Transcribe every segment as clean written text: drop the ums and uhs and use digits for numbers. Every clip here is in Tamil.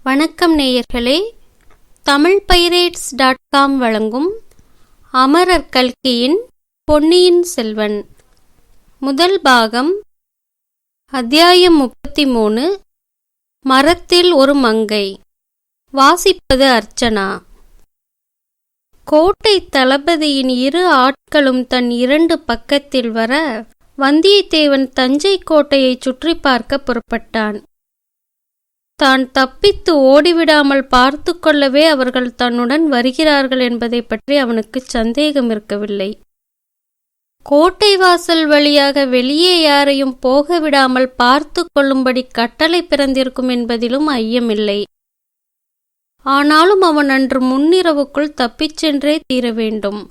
வணக்கம் நேயர்களே, தமிழ்பைரேட்ஸ்.com வழங்கும் அமரர் கல்கியின் பொன்னியின் செல்வன் முதல் பாகம், அத்தியாயம் 33. மரத்தில் ஒரு மங்கை. வாசிப்பது அர்ச்சனா. கோட்டை தளபதியின் இரு ஆட்களும் தன் இரண்டு பக்கத்தில் வர, வந்தியத்தேவன் தஞ்சை கோட்டையை சுற்றி பார்க்க புறப்பட்டான். தான் தப்பித்து ஓடிவிடாமல் பார்த்து கொள்ளவே அவர்கள் தன்னுடன் வருகிறார்கள் என்பதை பற்றி அவனுக்கு சந்தேகம் இருக்கவில்லை. கோட்டை வாசல் வழியாக வெளியே யாரையும் போக விடாமல் பார்த்து கொள்ளும்படி கட்டளை பிறந்திருக்கும் என்பதிலும் ஐயமில்லை. ஆனாலும் அவன் அன்று முன்னிரவுக்குள் தப்பிச் சென்றே தீர வேண்டும்.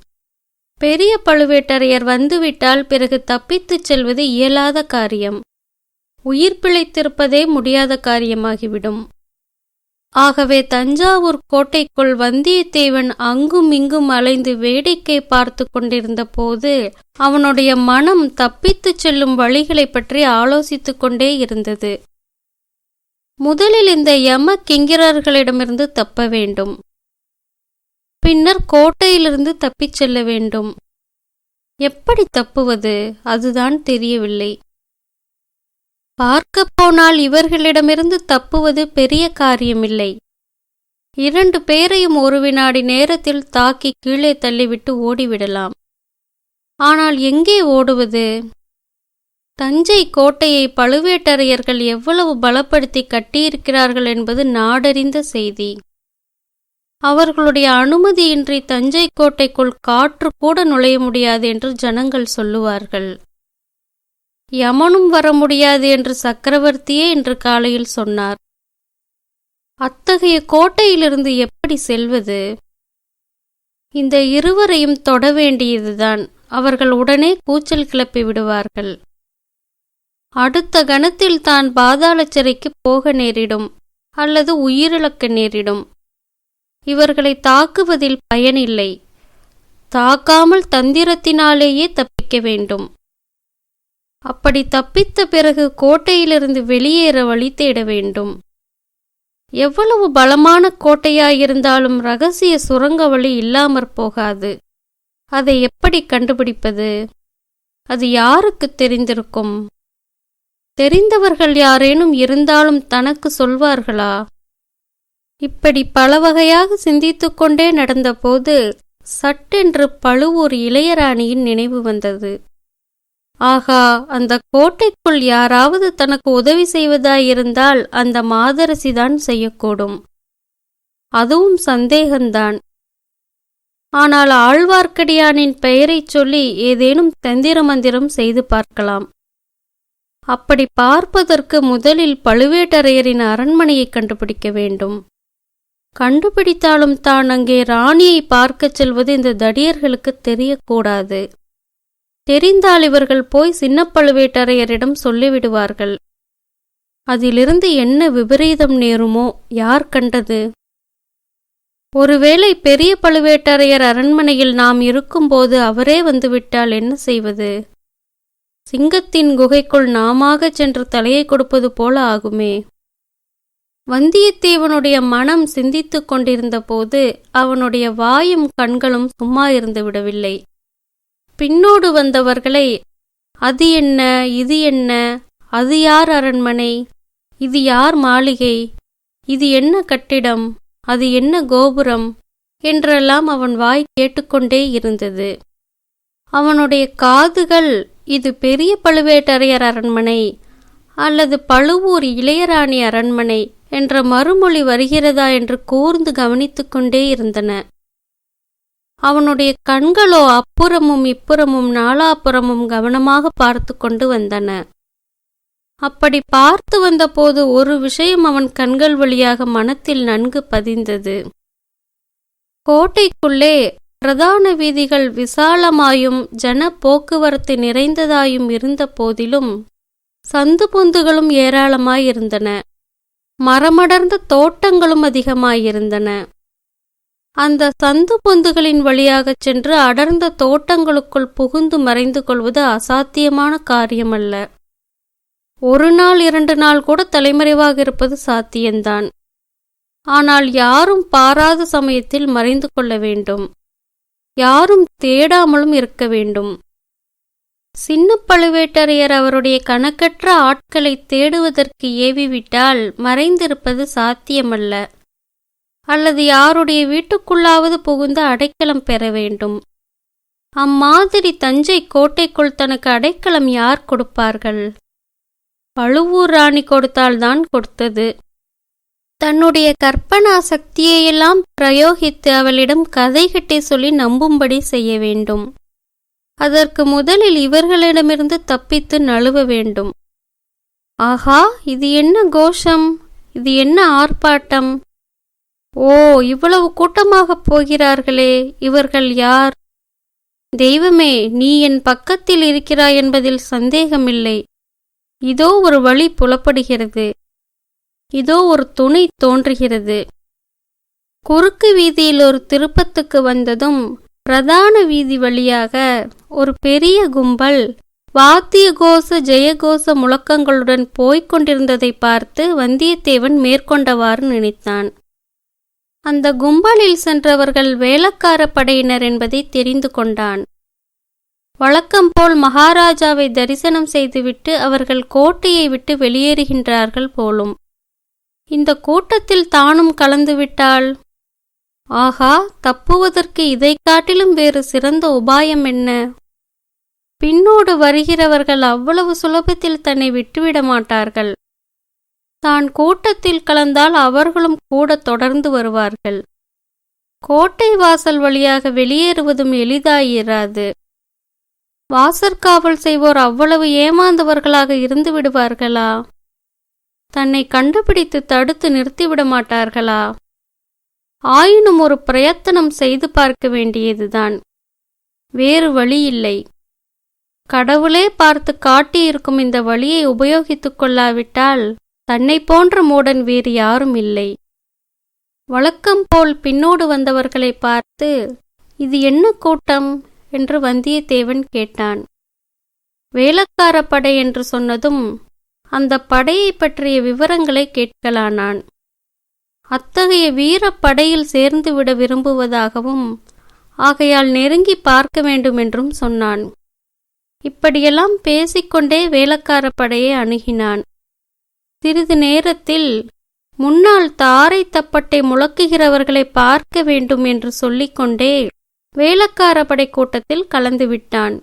பெரிய பழுவேட்டரையர் வந்துவிட்டால் பிறகு தப்பித்துச் செல்வது இயலாத காரியம். உயிர் பிழைத்திருப்பதே முடியாத காரியமாகிவிடும். ஆகவே தஞ்சாவூர் கோட்டைக்குள் வந்தியத்தேவன் அங்கும் இங்கும் அலைந்து வேடிக்கை பார்த்து கொண்டிருந்த போது அவனுடைய மனம் தப்பித்துச் செல்லும் வழிகளை பற்றி ஆலோசித்துக் கொண்டே இருந்தது. முதலில் இந்த யம கிங்கரர்களிடமிருந்து தப்ப வேண்டும். பின்னர் கோட்டையிலிருந்து தப்பிச் செல்ல வேண்டும். எப்படி தப்புவது? அதுதான் தெரியவில்லை. பார்க்கப்போனால் இவர்களிடமிருந்து தப்புவது பெரிய காரியமில்லை. 2 பேரையும் ஒரு வினாடி நேரத்தில் தாக்கி கீழே தள்ளிவிட்டு ஓடிவிடலாம். ஆனால் எங்கே ஓடுவது? தஞ்சை கோட்டையை பழுவேட்டரையர்கள் எவ்வளவு பலப்படுத்தி கட்டியிருக்கிறார்கள் என்பது நாடறிந்த செய்தி. அவர்களுடைய அனுமதியின்றி தஞ்சை கோட்டைக்குள் காற்று கூட நுழைய முடியாது என்று ஜனங்கள் சொல்லுவார்கள். யமனும் வர முடியாது என்று சக்கரவர்த்தியே இன்று காலையில் சொன்னார். அத்தகைய கோட்டையிலிருந்து எப்படி செல்வது? இந்த இருவரையும் தொட வேண்டியதுதான். அவர்கள் உடனே கூச்சல் கிளப்பி விடுவார்கள். அடுத்த கணத்தில் தான் பாதாள சிறைக்கு போக நேரிடும், அல்லது உயிரிழக்க நேரிடும். இவர்களை தாக்குவதில் பயனில்லை. தாக்காமல் தந்திரத்தினாலேயே தப்பிக்க வேண்டும். அப்படி தப்பித்த பிறகு கோட்டையிலிருந்து வெளியேற வழி தேட வேண்டும். எவ்வளவு பலமான கோட்டையாயிருந்தாலும் இரகசிய சுரங்க வழி இல்லாமற் போகாது. அதை எப்படி கண்டுபிடிப்பது? அது யாருக்கு தெரிந்திருக்கும்? தெரிந்தவர்கள் யாரேனும் இருந்தாலும் தனக்கு சொல்வார்களா? இப்படி பல வகையாக சிந்தித்துக் கொண்டே நடந்தபோது சட்டென்று பழுவூர் இளையராணியின் நினைவு வந்தது. ஆகா, அந்த கோட்டைக்குள் யாராவது தனக்கு உதவி செய்வதாயிருந்தால் அந்த மாதரசிதான் செய்யக்கூடும். அதுவும் சந்தேகந்தான். ஆனால் ஆழ்வார்க்கடியானின் பெயரைச் சொல்லி ஏதேனும் தந்திர மந்திரம் செய்து பார்க்கலாம். அப்படி பார்ப்பதற்கு முதலில் பழுவேட்டரையரின் அரண்மனையை கண்டுபிடிக்க வேண்டும். கண்டுபிடித்தாலும் தான் அங்கே ராணியை பார்க்கச் செல்வது இந்த தடியர்களுக்கு தெரியக்கூடாது. தெரிந்தால் இவர்கள் போய் சின்ன பழுவேட்டரையரிடம் சொல்லிவிடுவார்கள். அதிலிருந்து என்ன விபரீதம் நேருமோ யார் கண்டது? ஒருவேளை பெரிய பழுவேட்டரையர் அரண்மனையில் நாம் இருக்கும்போது அவரே வந்துவிட்டால் என்ன செய்வது? சிங்கத்தின் குகைக்குள் நாமாக சென்று தலையை கொடுப்பது போல ஆகுமே. வந்தியத்தேவனுடைய மனம் சிந்தித்துக் கொண்டிருந்த போது அவனுடைய வாயும் கண்களும் சும்மா இருந்து விடவில்லை. பின்னோடு வந்தவர்களை, அது என்ன, இது என்ன, அது யார் அரண்மனை, இது யார் மாளிகை, இது என்ன கட்டிடம், அது என்ன கோபுரம் என்றெல்லாம் அவன் வாய் கேட்டுக்கொண்டே இருந்தது. அவனுடைய காதுகள் இது பெரிய பழுவேட்டரையர் அரண்மனை அல்லது பழுவூர் இளையராணி அரண்மனை என்ற மறுமொழி வருகிறதா என்று கூர்ந்து கவனித்துக் கொண்டே இருந்தன. அவனுடைய கண்களோ அப்புறமும் இப்புறமும் நாலாப்புறமும் கவனமாக பார்த்து கொண்டு வந்தன. அப்படி பார்த்து வந்தபோது ஒரு விஷயம் அவன் கண்கள் வழியாக மனத்தில் நன்கு பதிந்தது. கோட்டைக்குள்ளே பிரதான வீதிகள் விசாலமாயும் ஜன போக்குவரத்து நிறைந்ததாயும் இருந்த போதிலும் சந்து பொந்துகளும் ஏராளமாயிருந்தன. மரமடர்ந்த தோட்டங்களும் அதிகமாயிருந்தன. அந்த சந்து பொந்துகளின் வழியாகச் சென்று அடர்ந்த தோட்டங்களுக்குள் புகுந்து மறைந்து கொள்வது அசாத்தியமான காரியமல்ல. 1 நாள் 2 நாள் கூட தலைமறைவாக இருப்பது சாத்தியந்தான். ஆனால் யாரும் பாராத சமயத்தில் மறைந்து கொள்ள வேண்டும். யாரும் தேடாமலும் இருக்க வேண்டும். சின்ன பழுவேட்டரையர் அவருடைய கணக்கற்ற ஆட்களை தேடுவதற்கு ஏவிவிட்டால் மறைந்திருப்பது சாத்தியமல்ல. அல்லது யாருடைய வீட்டுக்குள்ளாவது புகுந்து அடைக்கலம் பெற வேண்டும். அம்மாதிரி தஞ்சை கோட்டைக்குள் தனக்கு அடைக்கலம் யார் கொடுப்பார்கள்? பழுவூர் ராணி கொடுத்தால்தான் கொடுத்தது. தன்னுடைய கற்பனா சக்தியையெல்லாம் பிரயோகித்து அவளிடம் கதை கட்டி சொல்லி நம்பும்படி செய்ய வேண்டும். அதற்கு முதலில் இவர்களிடமிருந்து தப்பித்து நழுவ வேண்டும். ஆஹா, இது என்ன கோஷம்? இது என்ன ஆர்ப்பாட்டம்? ஓ, இவ்வளவு கூட்டமாகப் போகிறார்களே, இவர்கள் யார்? தெய்வமே, நீ என் பக்கத்தில் இருக்கிறாய் என்பதில் சந்தேகமில்லை. இதோ ஒரு வழி புலப்படுகிறது. இதோ ஒரு துணை தோன்றுகிறது. குறுக்கு வீதியில் ஒரு திருப்பத்துக்கு வந்ததும் பிரதான வீதி வழியாக ஒரு பெரிய கும்பல் வாத்திய கோஷ ஜெயகோஷ முழக்கங்களுடன் போய்க் கொண்டிருந்ததை பார்த்து வந்தியத்தேவன் மேற்கொண்டவாறு நினைத்தான். அந்த கும்பலில் சென்றவர்கள் வேளக்கார படையினர் என்பதை தெரிந்து கொண்டான். வழக்கம்போல் மகாராஜாவை தரிசனம் செய்துவிட்டு அவர்கள் கோட்டையை விட்டு வெளியேறுகின்றார்கள் போலும். இந்த கூட்டத்தில் தானும் கலந்துவிட்டாள். ஆகா, தப்புவதற்கு இதைக் காட்டிலும் வேறு சிறந்த உபாயம் என்ன? பின்னோடு வருகிறவர்கள் அவ்வளவு சுலபத்தில் தன்னை விட்டுவிட மாட்டார்கள். தான் கூட்டத்தில் கலந்தால் அவர்களும் கூட தொடர்ந்து வருவார்கள். கோட்டை வாசல் வழியாக வெளியேறுவதும் எளிதாயிராது. வாசற்காவல் செய்வோர் அவ்வளவு ஏமாந்தவர்களாக இருந்து விடுவார்களா? தன்னை கண்டுபிடித்து தடுத்து நிறுத்திவிட மாட்டார்களா? ஆயினும் ஒரு பிரயத்தனம் செய்து பார்க்க வேண்டியதுதான். வேறு வழியில்லை. கடவுளே பார்த்து காட்டியிருக்கும் இந்த வழியை உபயோகித்துக் கொள்ளாவிட்டால் தன்னை போன்ற மூடன் வேறு யாரும் இல்லை. வழக்கம்போல் பின்னோடு வந்தவர்களை பார்த்து, இது என்ன கூட்டம் என்று வந்தியத்தேவன் கேட்டான். வேளக்கார படை என்று சொன்னதும் அந்த படையை பற்றிய விவரங்களை கேட்கலானான். அத்தகைய வீரப்படையில் சேர்ந்துவிட விரும்புவதாகவும் ஆகையால் நெருங்கி பார்க்க வேண்டுமென்றும் சொன்னான். இப்படியெல்லாம் பேசிக்கொண்டே வேளக்கார படையை அணுகினான். சிறிது நேரத்தில் முன்னால் தாரை தப்பட்டை முழக்குகிறவர்களை பார்க்க வேண்டும் என்று சொல்லிக்கொண்டே வேளக்கார படை கூட்டத்தில் கலந்துவிட்டான்.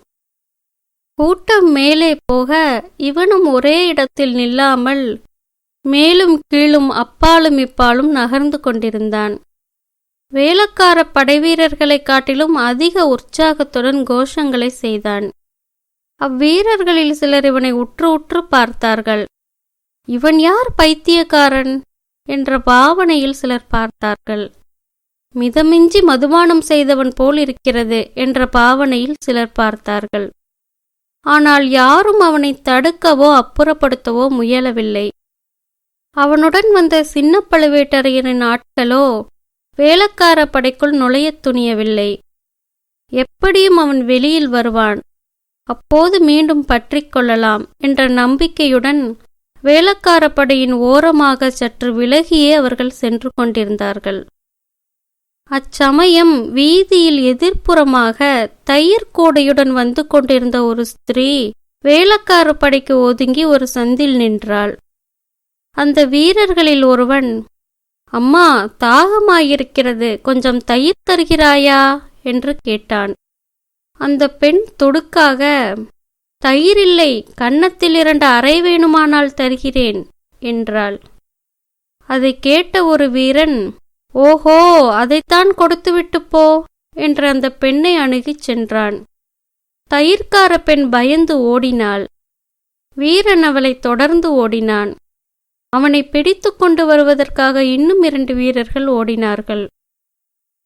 கூட்டம் மேலே போக இவனும் ஒரே இடத்தில் நில்லாமல் மேலும் கீழும் அப்பாலும் இப்பாலும் நகர்ந்து கொண்டிருந்தான். வேளக்கார படைவீரர்களைக் காட்டிலும் அதிக உற்சாகத்துடன் கோஷங்களை செய்தான். அவ்வீரர்களில் சிலர் இவனை உற்று உற்று பார்த்தார்கள். இவன் யார் பைத்தியக்காரன் என்ற பாவனையில் சிலர் பார்த்தார்கள். மிதமிஞ்சி மதுபானம் செய்தவன் போல் இருக்கிறது என்ற பாவனையில் சிலர் பார்த்தார்கள். ஆனால் யாரும் அவனை தடுக்கவோ அப்புறப்படுத்தவோ முயலவில்லை. அவனுடன் வந்த சின்ன பழுவேட்டரையரின் ஆட்களோ வேளக்கார படைக்குள் நுழையத் துணியவில்லை. எப்படியும் அவன் வெளியில் வருவான், அப்போது மீண்டும் பற்றிக் கொள்ளலாம் என்ற நம்பிக்கையுடன் வேளக்கார படையின் ஓரமாக சற்று விலகியே அவர்கள் சென்று கொண்டிருந்தார்கள். அச்சமயம் வீதியில் எதிர்ப்புறமாக தயிர் கூடையுடன் வந்து கொண்டிருந்த ஒரு ஸ்திரீ வேளக்கார படைக்கு ஒதுங்கி ஒரு சந்தில் நின்றாள். அந்த வீரர்களில் ஒருவன், அம்மா, தாகமாயிருக்கிறது, கொஞ்சம் தயிர் தருகிறாயா என்று கேட்டான். அந்த பெண் துடுக்காக, தயிரில்லை, கன்னத்தில் 2 அறை வேணுமானால் தருகிறேன் என்றாள். அதை கேட்ட ஒரு வீரன், ஓஹோ, அதைத்தான் கொடுத்துவிட்டு போ என்று அந்த பெண்ணை அணுகிச் சென்றான். தயிர்கார பெண் பயந்து ஓடினாள். வீரன் அவளை தொடர்ந்து ஓடினான். அவனை பிடித்து கொண்டு வருவதற்காக இன்னும் 2 வீரர்கள் ஓடினார்கள்.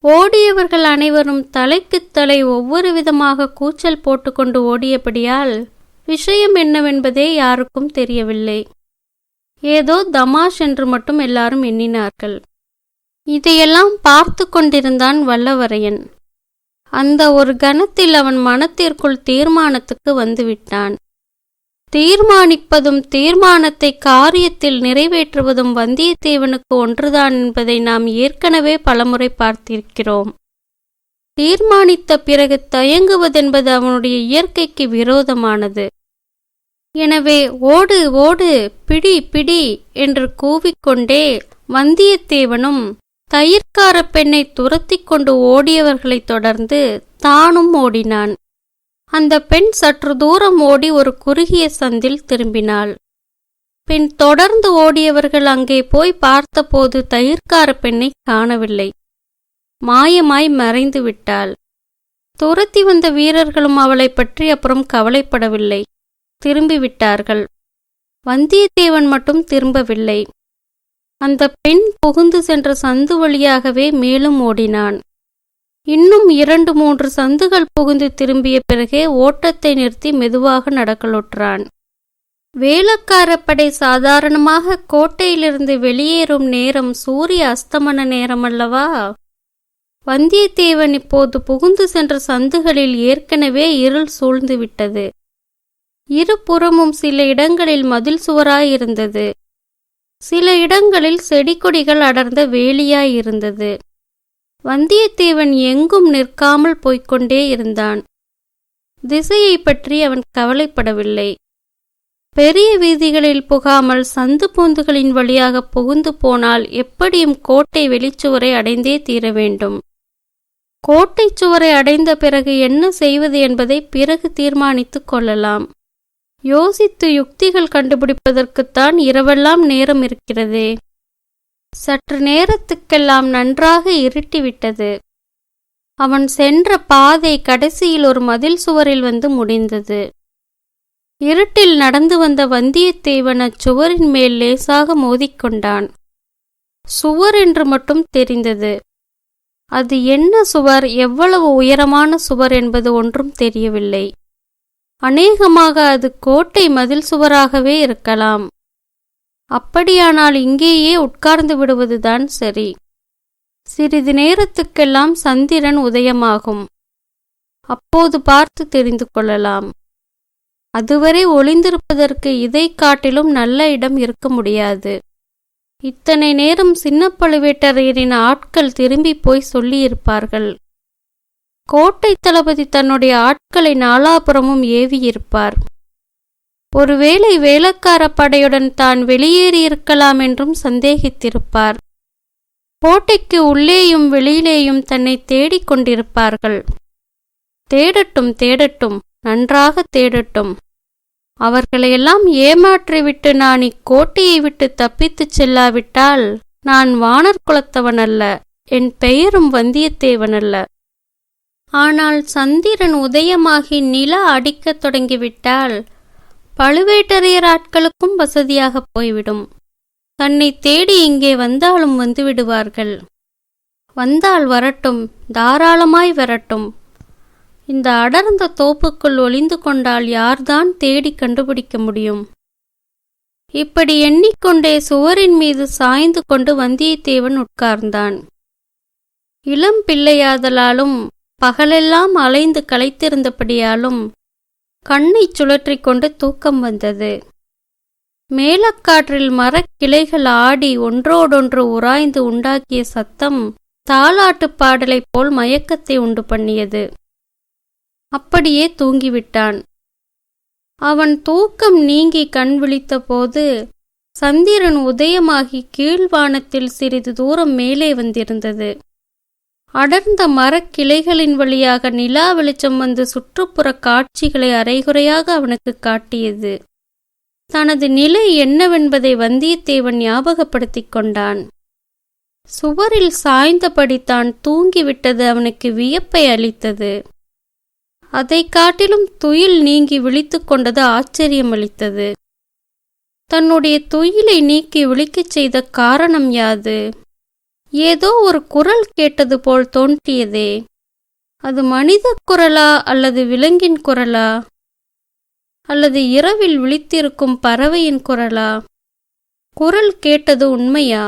ஓடியவர்கள் அனைவரும் தலைக்குத் தலை ஒவ்வொரு விதமாக கூச்சல் போட்டுக்கொண்டு ஓடியபடியால் விஷயம் என்னவென்பதே யாருக்கும் தெரியவில்லை. ஏதோ தமாஷ் என்று மட்டும் எல்லாரும் எண்ணினார்கள். இதையெல்லாம் பார்த்து கொண்டிருந்தான் வல்லவரையன். அந்த ஒரு கணத்தில் அவன் மனத்திற்குள் தீர்மானத்துக்கு வந்துவிட்டான். தீர்மானிப்பதும் தீர்மானத்தை காரியத்தில் நிறைவேற்றுவதும் வந்தியத்தேவனுக்கு ஒன்றுதான் என்பதை நாம் ஏற்கனவே பலமுறை பார்த்திருக்கிறோம். தீர்மானித்த பிறகு தயங்குவதென்பது அவனுடைய இயற்கைக்கு விரோதமானது. எனவே ஓடு ஓடு, பிடி பிடி என்று கூவிக்கொண்டே வந்தியத்தேவனும் தயிர்க்கார பெண்ணை துரத்தி கொண்டு ஓடியவர்களைத் தொடர்ந்து தானும் ஓடினான். அந்த பெண் சற்று தூரம் ஓடி ஒரு குறுகிய சந்தில் திரும்பினாள். பின் தொடர்ந்து ஓடியவர்கள் அங்கே போய் பார்த்தபோது தயிர்க்கார பெண்ணை காணவில்லை. மாயமாய் மறைந்து விட்டாள். துரத்தி வந்த வீரர்களும் அவளை பற்றி அப்புறம் கவலைப்படவில்லை, திரும்பிவிட்டார்கள். வந்தியத்தேவன் மட்டும் திரும்பவில்லை. அந்த பெண் புகுந்து சென்ற சந்து வழியாகவே மேலும் ஓடினான். இன்னும் 2-3 சந்துகள் புகுந்து திரும்பிய பிறகே ஓட்டத்தை நிறுத்தி மெதுவாக நடக்கலுற்றான். வேளக்காரப்படை சாதாரணமாக கோட்டையிலிருந்து வெளியேறும் நேரம் சூரிய அஸ்தமன நேரமல்லவா? வந்தியத்தேவன் இப்போது புகுந்து சென்ற சந்துகளில் ஏற்கனவே இருள் சூழ்ந்துவிட்டது. இருபுறமும் சில இடங்களில் மதில் சுவராயிருந்தது. சில இடங்களில் செடி கொடிகள் அடர்ந்த வேலியாயிருந்தது. வந்தியத்தேவன் எங்கும் நிற்காமல் போய்கொண்டே இருந்தான். திசையை பற்றி அவன் கவலைப்படவில்லை. பெரிய வீதிகளில் புகாமல் சந்து பூந்துகளின் வழியாக புகுந்து போனால் எப்படியும் கோட்டை வெளிச்சுவரை அடைந்தே தீர வேண்டும். கோட்டை சுவரை அடைந்த பிறகு என்ன செய்வது என்பதை பிறகு தீர்மானித்துக் கொள்ளலாம். யோசித்து யுக்திகள் கண்டுபிடிப்பதற்குத்தான் இரவெல்லாம் நேரம் இருக்கிறதே. சற்று நேரத்துக்கெல்லாம் நன்றாக இருட்டிவிட்டது. அவன் சென்ற பாதை கடைசியில் ஒரு மதில் சுவரில் வந்து முடிந்தது. இருட்டில் நடந்து வந்த வந்தியத்தேவன் அச்சுவரின் மேல் லேசாக மோதிக்கொண்டான். சுவர் என்று மட்டும் தெரிந்தது. அது என்ன சுவர், எவ்வளவு உயரமான சுவர் என்பது ஒன்றும் தெரியவில்லை. அநேகமாக அது கோட்டை மதில் சுவராகவே இருக்கலாம். அப்படியானால் இங்கேயே உட்கார்ந்து விடுவதுதான் சரி. சிறிது நேரத்துக்கெல்லாம் சந்திரன் உதயமாகும். அப்போது பார்த்து தெரிந்து கொள்ளலாம். அதுவரை ஒளிந்திருப்பதற்கு இதை காட்டிலும் நல்ல இடம் இருக்க முடியாது. இத்தனை நேரம் சின்ன பழுவேட்டரையரின் ஆட்கள் திரும்பி போய் சொல்லியிருப்பார்கள். கோட்டை தளபதி தன்னுடைய ஆட்களை நாலாபுறமும் ஏவியிருப்பார். ஒருவேளை வேளக்கார படையுடன் தான் வெளியேறியிருக்கலாம் என்றும் சந்தேகித்திருப்பார். கோட்டைக்கு உள்ளேயும் வெளியிலேயும் தன்னை தேடிக் கொண்டிருப்பார்கள். தேடட்டும் தேடட்டும், நன்றாக தேடட்டும். அவர்களையெல்லாம் ஏமாற்றிவிட்டு நான் இக்கோட்டையை விட்டு தப்பித்துச் செல்லாவிட்டால் நான் வானர் குலத்தவன் அல்ல, என் பெயரும் வந்தியத்தேவன் அல்ல. ஆனால் சந்திரன் உதயமாகி நிலா அடிக்கத் தொடங்கிவிட்டால் பழுவேட்டரையர் ஆட்களுக்கும் வசதியாக போய்விடும். தன்னை தேடி இங்கே வந்தாலும் வந்துவிடுவார்கள். வந்தால் வரட்டும், தாராளமாய் வரட்டும். இந்த அடர்ந்த தோப்புக்குள் ஒளிந்து கொண்டால் யார்தான் தேடி கண்டுபிடிக்க முடியும்? இப்படி எண்ணிக்கொண்டே சுவரின் மீது சாய்ந்து கொண்டு வந்தியத்தேவன் உட்கார்ந்தான். இளம் பிள்ளையாதலாலும் பகலெல்லாம் அலைந்து களைத்திருந்தபடியாலும் கண்ணை சுழற்றி கொண்டு தூக்கம் வந்தது. மேலக்காற்றில் மரக்கிளைகள் ஆடி ஒன்றோடொன்று உராய்ந்து உண்டாக்கிய சத்தம் தாலாட்டுப் பாடலைப் போல் மயக்கத்தை உண்டு பண்ணியது. அப்படியே தூங்கிவிட்டான். அவன் தூக்கம் நீங்கி கண் விழித்தபோது சந்திரன் உதயமாகி கீழ்வானத்தில் சிறிது தூரம் மேலே வந்திருந்தது. அடர்ந்த மரக்கிளைகளின் வழியாக நிலா வெளிச்சம் வந்து சுற்றுப்புற காட்சிகளை அரைகுறையாக அவனுக்கு காட்டியது. தனது நிலை என்னவென்பதை வந்தியத்தேவன் ஞாபகப்படுத்திக் கொண்டான். சுவரில் சாய்ந்தபடி தான் தூங்கிவிட்டது அவனுக்கு வியப்பை அளித்தது. அதை காட்டிலும் துயில் நீங்கி விழித்து கொண்டது ஆச்சரியமளித்தது. தன்னுடைய துயிலை நீக்கி விழிக்கச் செய்த காரணம் யாது? ஏதோ ஒரு குரல் கேட்டது போல் தோன்றியதே. அது மனித குரலா அல்லது விலங்கின் குரலா அல்லது இரவில் விழித்திருக்கும் பறவையின் குரலா? குரல் கேட்டது உண்மையா?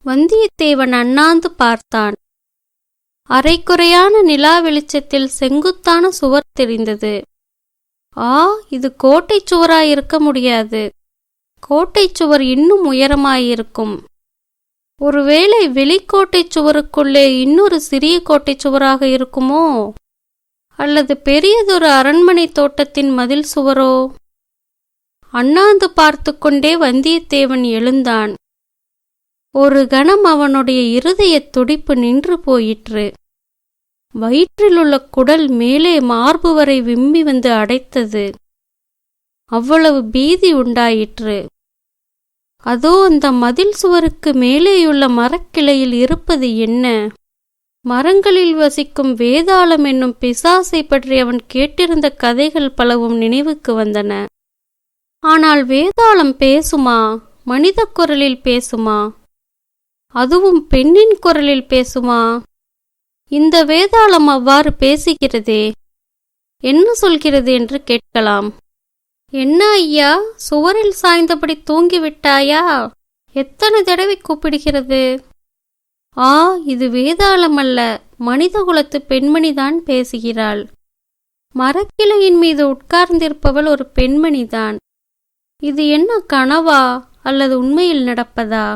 வந்தியத்தேவன் அண்ணாந்து பார்த்தான். அரைக்குறையான நிலா வெளிச்சத்தில் செங்குத்தான சுவர் தெரிந்தது. ஆ, இது கோட்டை சுவராயிருக்க முடியாது. கோட்டை சுவர் இன்னும் உயரமாயிருக்கும். ஒருவேளை வெளிக்கோட்டை சுவருக்குள்ளே இன்னொரு சிறிய கோட்டை சுவராக இருக்குமோ? அல்லது பெரியதொரு அரண்மனை தோட்டத்தின் மதில் சுவரோ? அண்ணாந்து பார்த்து கொண்டே வந்தியத்தேவன் எழுந்தான். ஒரு கணம் அவனுடைய இருதயத் துடிப்பு நின்று போயிற்று. வயிற்றிலுள்ள குடல் மேலே மார்பு வரை விம்மி வந்து அடைத்தது. அவ்வளவு பீதி உண்டாயிற்று. அதோ அந்த மதில் சுவருக்கு மேலேயுள்ள மரக்கிளையில் இருப்பது என்ன? மரங்களில் வசிக்கும் வேதாளம் என்னும் பிசாசை பற்றி அவன் கேட்டிருந்த கதைகள் பலவும் நினைவுக்கு வந்தன. ஆனால் வேதாளம் பேசுமா? மனித குரலில் பேசுமா? அதுவும் பெண்ணின் குரலில் பேசுமா? இந்த வேதாளம் அவ்வாறு பேசுகிறதே, என்ன சொல்கிறது என்று கேட்கலாம். என்ன ஐயா, சுவரில் சாய்ந்தபடி தூங்கிவிட்டாயா? எத்தனை தடவை கூப்பிடுகிறது? ஆ, இது வேதாளம் அல்ல, மனித குலத்து பெண்மணிதான் பேசுகிறாள். மரக்கிளையின் மீது உட்கார்ந்திருப்பவள் ஒரு பெண்மணிதான். இது என்ன கனவா அல்லது உண்மையில் நடப்பதா?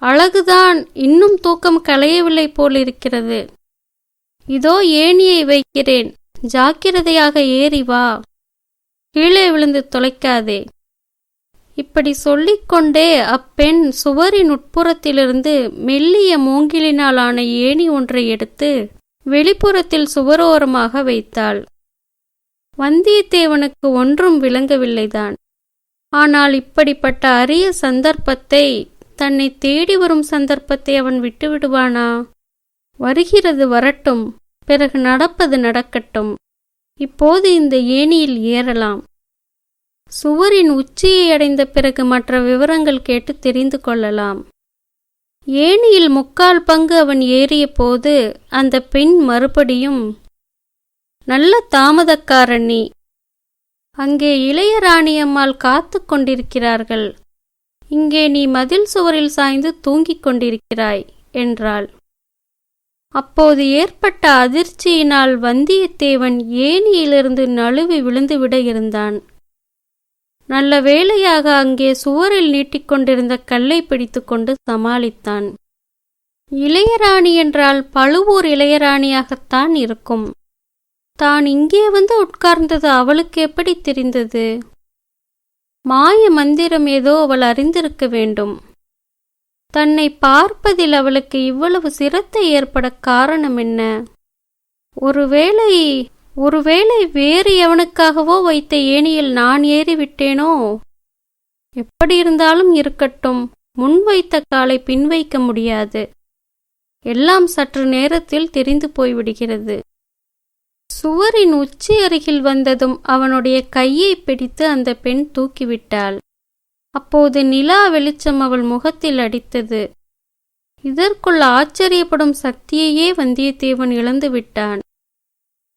அழகுதான், இன்னும் தூக்கம் களையவில்லை போலிருக்கிறது. இதோ ஏணியை வைக்கிறேன், ஜாக்கிரதையாக ஏறி வா, கீழே விழுந்து தொலைக்காதே. இப்படி சொல்லிக்கொண்டே அப்பெண் சுவரின் உட்புறத்திலிருந்து மெல்லிய மூங்கிலினாலான ஏணி ஒன்றை எடுத்து வெளிப்புறத்தில் சுவரோரமாக வைத்தாள். வந்தியத்தேவனுக்கு ஒன்றும் விளங்கவில்லைதான். ஆனால் இப்படிப்பட்ட அரிய சந்தர்ப்பத்தை, தன்னை தேடி வரும் சந்தர்ப்பத்தை அவன் விட்டுவிடுவானா? வருகிறது வரட்டும், பிறகு நடப்பது நடக்கட்டும். இப்போது இந்த ஏணியில் ஏறலாம். சுவரின் உச்சியை அடைந்த பிறகு மற்ற விவரங்கள் கேட்டு தெரிந்து கொள்ளலாம். ஏணியில் 3/4 பங்கு அவன் ஏறிய போது அந்த பெண் மறுபடியும், நல்ல தாமதக்காரன் நீ. அங்கே இளையராணியம்மாள் காத்து கொண்டிருக்கிறார்கள். இங்கே நீ மதில் சுவரில் சாய்ந்து தூங்கிக் கொண்டிருக்கிறாய் என்றாள். அப்போது ஏற்பட்ட அதிர்ச்சியினால் வந்தியத்தேவன் ஏணியிலிருந்து நழுவி விழுந்துவிட இருந்தான். நல்ல வேளையாக அங்கே சுவரில் நீட்டிக்கொண்டிருந்த கல்லை பிடித்து கொண்டு சமாளித்தான். இளையராணி என்றால் பழுவூர் இளையராணியாகத்தான் இருக்கும். தான் இங்கே வந்து உட்கார்ந்தது அவளுக்கு எப்படி தெரிந்தது? மாய மந்திரம் ஏதோ அவள் அறிந்திருக்க வேண்டும். தன்னை பார்ப்பதில் அவளுக்கு இவ்வளவு சிரத்தை ஏற்பட காரணம் என்ன? ஒருவேளை வேறு எவனுக்காகவோ வைத்த ஏணியில் நான் ஏறிவிட்டேனோ? எப்படியிருந்தாலும் இருக்கட்டும், முன் வைத்த காலை பின் வைக்க முடியாது. எல்லாம் சற்று நேரத்தில் தெரிந்து போய்விடுகிறது. சுவரின் உச்சி அருகில் வந்ததும் அவனுடைய கையை பிடித்து அந்த பெண் தூக்கிவிட்டாள். அப்போது நிலா வெளிச்சம் அவள் முகத்தில் அடித்தது. இதற்குள் ஆச்சரியப்படும் சக்தியையே வந்தியத்தேவன் இழந்து விட்டான்.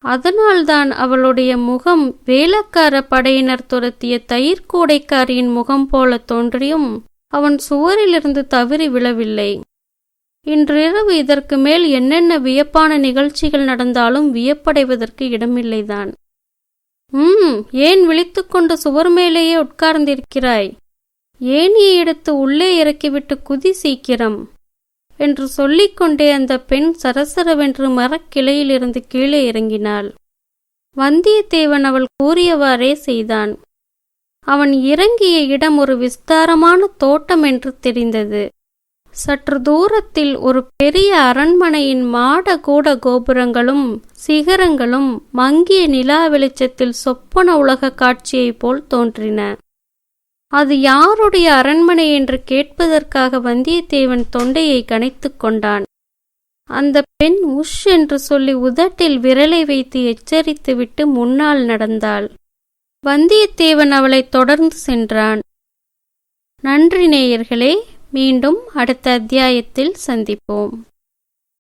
அதனால்தான் அவளுடைய முகம் வேளக்கார படையினர் துரத்திய தயிர்கூடைக்காரியின் முகம் போல தோன்றியும் அவன் சுவரிலிருந்து தவறி விழவில்லை. இன்றிரவு இதற்கு மேல் என்னென்ன வியப்பான நிகழ்ச்சிகள் நடந்தாலும் வியப்படைவதற்கு இடமில்லைதான். ஏன் விழித்துக்கொண்டு சுவர் மேலேயே உட்கார்ந்திருக்கிறாய்? ஏணியை எடுத்து உள்ளே இறக்கிவிட்டு குதி சீக்கிரம் என்று சொல்லிக்கொண்டே அந்த பெண் சரசரவென்று மரக்கிளையிலிருந்து கீழே இறங்கினாள். வந்தியத்தேவன் அவள் கூறியவாறே செய்தான். அவன் இறங்கிய இடம் ஒரு விஸ்தாரமான தோட்டம் என்று தெரிந்தது. சற்று தூரத்தில் ஒரு பெரிய அரண்மனையின் மாட கூட கோபுரங்களும் சிகரங்களும் மங்கிய நிலா வெளிச்சத்தில் சொப்பன உலக காட்சியைப் போல் தோன்றின. அது யாருடைய அரண்மனை என்று கேட்பதற்காக வந்தியத்தேவன் தொண்டையை கனைத்துக் கொண்டான். அந்த பெண் உஷ் என்று சொல்லி உதட்டில் விரலை வைத்து எச்சரித்துவிட்டு முன்னால் நடந்தாள். வந்தியத்தேவன் அவளை தொடர்ந்து சென்றான். நன்றி நேயர்களே, மீண்டும் அடுத்த அத்தியாயத்தில் சந்திப்போம்.